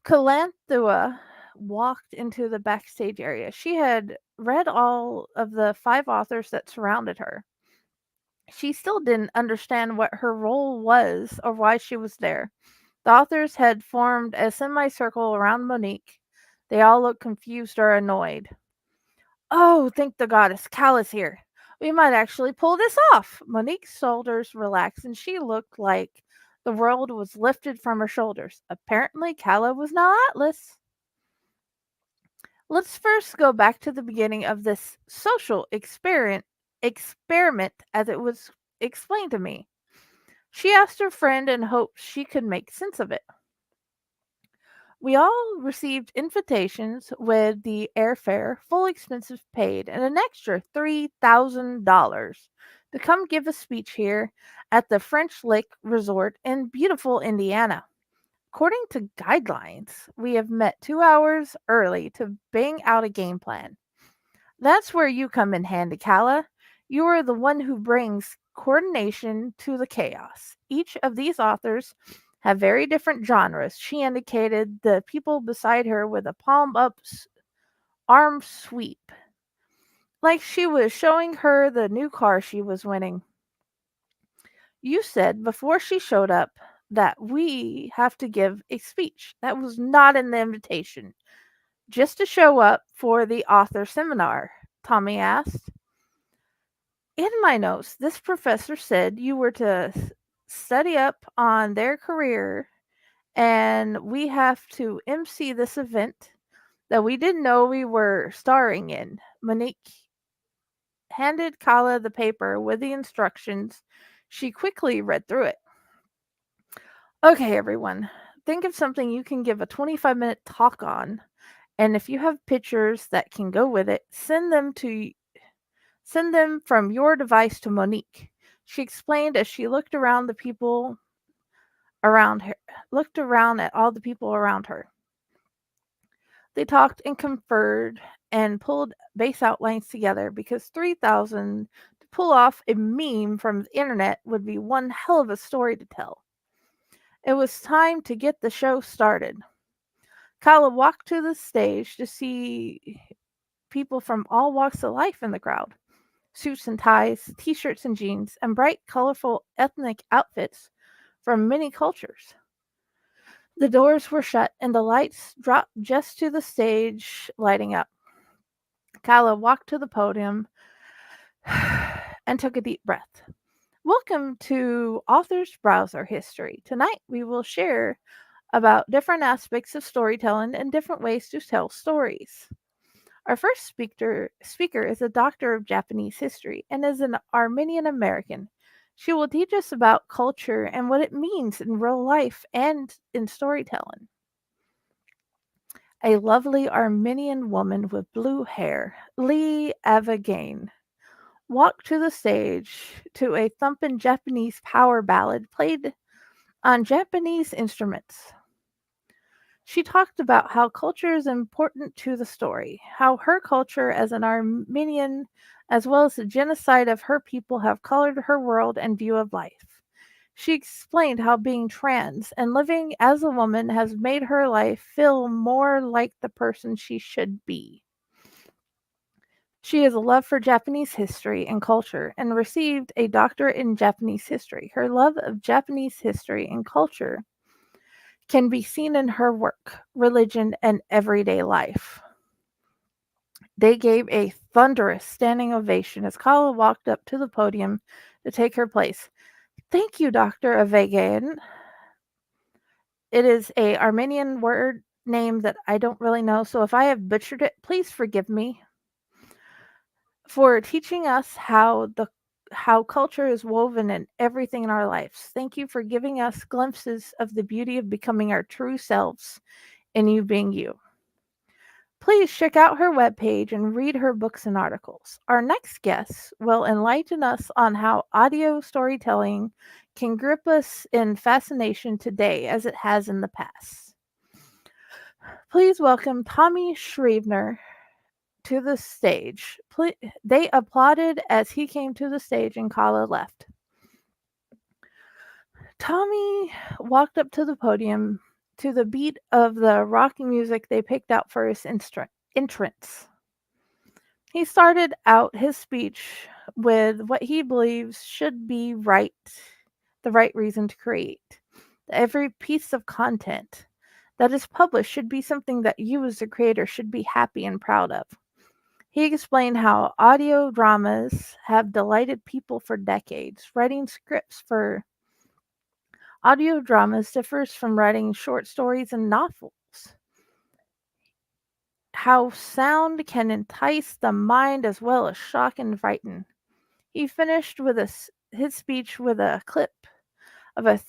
Calanthua walked into the backstage area. She had read all of the 5 authors that surrounded her. She still didn't understand what her role was or why she was there. The authors had formed a semicircle around Monique. They all looked confused or annoyed. Oh, thank the goddess, Cal is here. We might actually pull this off. Monique's shoulders relaxed and she looked like the world was lifted from her shoulders. Apparently, Calla was now Atlas. Let's first go back to the beginning of this social experiment as it was explained to me. She asked her friend in hopes she could make sense of it. We all received invitations with the airfare, full expenses paid, and an extra $3,000 to come give a speech here at the French Lick Resort in beautiful Indiana. According to guidelines, we have met 2 hours early to bang out a game plan. That's where you come in handy, Calla. You are the one who brings coordination to the chaos. Each of these authors have very different genres. She indicated the people beside her with a palm up arm sweep, like she was showing her the new car she was winning. You said before she showed up that we have to give a speech. That was not in the invitation. Just to show up for the author seminar, Tommy asked. In my notes, this professor said you were to study up on their career and we have to MC this event that we didn't know we were starring in. Monique handed Kala the paper with the instructions. She quickly read through it. Okay, everyone, think of something you can give a 25-minute talk on, and if you have pictures that can go with it, send them from your device to Monique. She explained as she looked around looked around at all the people around her. They talked and conferred and pulled base outlines together because 3,000 to pull off a meme from the internet would be one hell of a story to tell. It was time to get the show started. Kyla walked to the stage to see people from all walks of life in the crowd. Suits and ties, t shirts and jeans, and bright, colorful ethnic outfits from many cultures. The doors were shut and the lights dropped just to the stage lighting up. Kyla walked to the podium and took a deep breath. Welcome to Author's Browser History. Tonight we will share about different aspects of storytelling and different ways to tell stories. Our first speaker is a doctor of Japanese history and is an Armenian American. She will teach us about culture and what it means in real life and in storytelling. A lovely Armenian woman with blue hair, Lee Avagain, walked to the stage to a thumping Japanese power ballad played on Japanese instruments. She talked about how culture is important to the story, how her culture as an Armenian, as well as the genocide of her people, have colored her world and view of life. She explained how being trans and living as a woman has made her life feel more like the person she should be. She has a love for Japanese history and culture and received a doctorate in Japanese history. Her love of Japanese history and culture can be seen in her work, religion, and everyday life. They gave a thunderous standing ovation as Kala walked up to the podium to take her place. Thank you, Dr. Avegan. It is a Armenian word name that I don't really know, so if I have butchered it, please forgive me. For teaching us how culture is woven in everything in our lives. Thank you for giving us glimpses of the beauty of becoming our true selves and you being you. Please check out her webpage and read her books and articles. Our next guest will enlighten us on how audio storytelling can grip us in fascination today as it has in the past. Please welcome Tommy Schreibner to the stage. They applauded as he came to the stage and Kala left. Tommy walked up to the podium to the beat of the rock music they picked out for his entrance. He started out his speech with what he believes should be the right reason to create. Every piece of content that is published should be something that you as the creator should be happy and proud of. He explained how audio dramas have delighted people for decades. Writing scripts for audio dramas differs from writing short stories and novels. How sound can entice the mind as well as shock and frighten. He finished with his speech with a clip of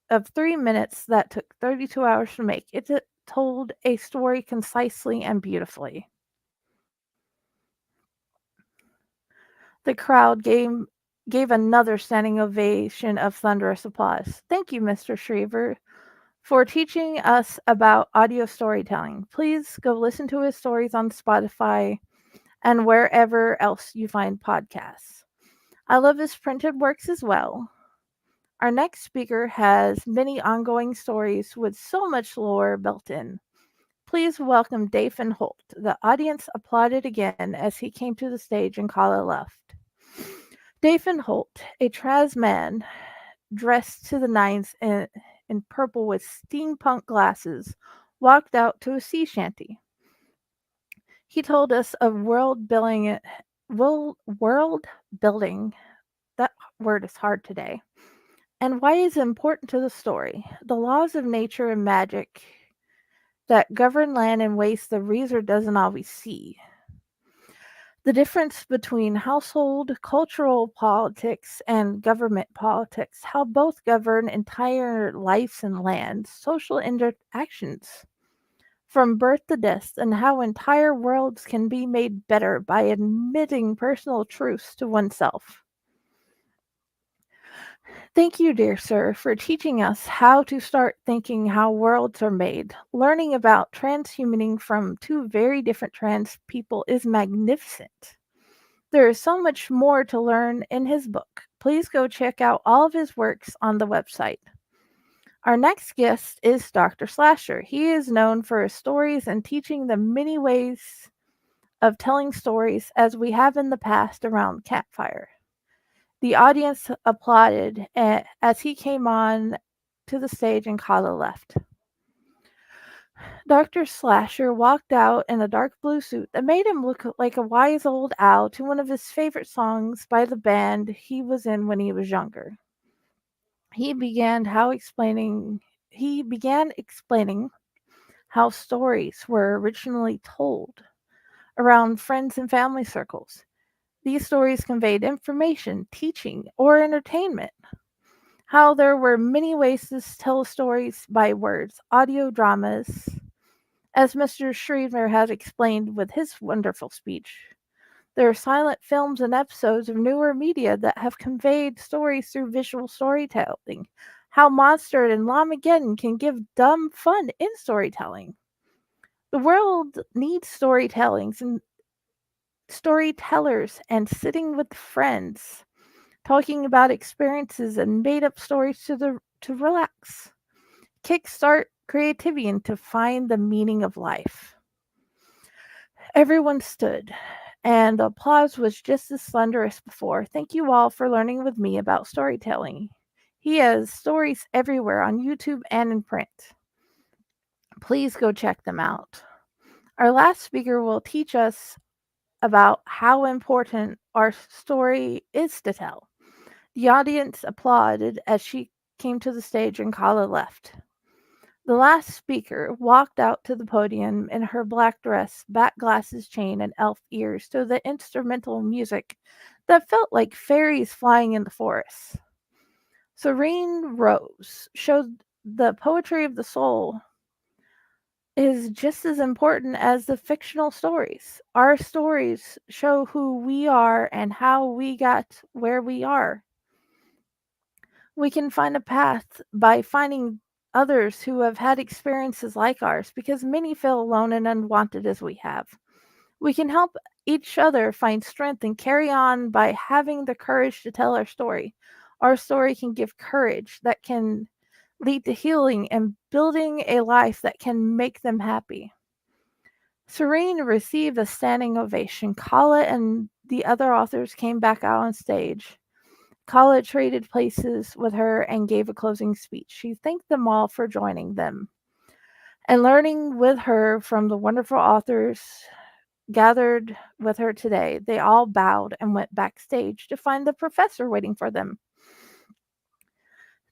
of 3 minutes that took 32 hours to make. It told a story concisely and beautifully. The crowd gave another standing ovation of thunderous applause. Thank you, Mr. Shriver, for teaching us about audio storytelling. Please go listen to his stories on Spotify and wherever else you find podcasts. I love his printed works as well. Our next speaker has many ongoing stories with so much lore built in. Please welcome Dathan Holt. The audience applauded again as he came to the stage and Kala left. Dathan Holt, a trans man dressed to the nines in purple with steampunk glasses, walked out to a sea shanty. He told us of world building, that word is hard today, and why is it important to the story. The laws of nature and magic that govern land in ways the reader doesn't always see. The difference between household, cultural politics, and government politics, how both govern entire lives and lands, social interactions from birth to death, and how entire worlds can be made better by admitting personal truths to oneself. Thank you, dear sir, for teaching us how to start thinking how worlds are made. Learning about transhumaning from two very different trans people is magnificent. There is so much more to learn in his book. Please go check out all of his works on the website. Our next guest is Dr. Slasher. He is known for his stories and teaching the many ways of telling stories as we have in the past around Campfire. The audience applauded as he came on to the stage and Kala left. Dr. Slasher walked out in a dark blue suit that made him look like a wise old owl to one of his favorite songs by the band he was in when he was younger. He began explaining how stories were originally told around friends and family circles. These stories conveyed information, teaching, or entertainment. How there were many ways to tell stories by words, audio dramas, as Mr. Shriver has explained with his wonderful speech. There are silent films and episodes of newer media that have conveyed stories through visual storytelling. How Monster and Lamageddon can give dumb fun in storytelling. The world needs storytellers and sitting with friends, talking about experiences and made up stories to relax, kickstart creativity and to find the meaning of life. Everyone stood, and the applause was just as thunderous before. Thank you all for learning with me about storytelling. He has stories everywhere on YouTube and in print. Please go check them out. Our last speaker will teach us about how important our story is to tell. The audience applauded as she came to the stage and Kala left. The last speaker walked out to the podium in her black dress, back glasses, chain, and elf ears to the instrumental music that felt like fairies flying in the forest. Serene Rose showed the poetry of the soul is just as important as the fictional stories. Our stories show who we are and how we got where we are. We can find a path by finding others who have had experiences like ours because many feel alone and unwanted as we have. We can help each other find strength and carry on by having the courage to tell our story. Our story can give courage that can lead to healing and building a life that can make them happy. Serene received a standing ovation. Kala and the other authors came back out on stage. Kala traded places with her and gave a closing speech. She thanked them all for joining them and learning with her from the wonderful authors gathered with her today. They all bowed and went backstage to find the professor waiting for them.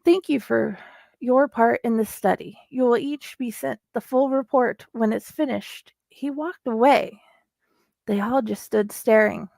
Thank you for your part in this study. You will each be sent the full report when it's finished. He walked away. They all just stood staring.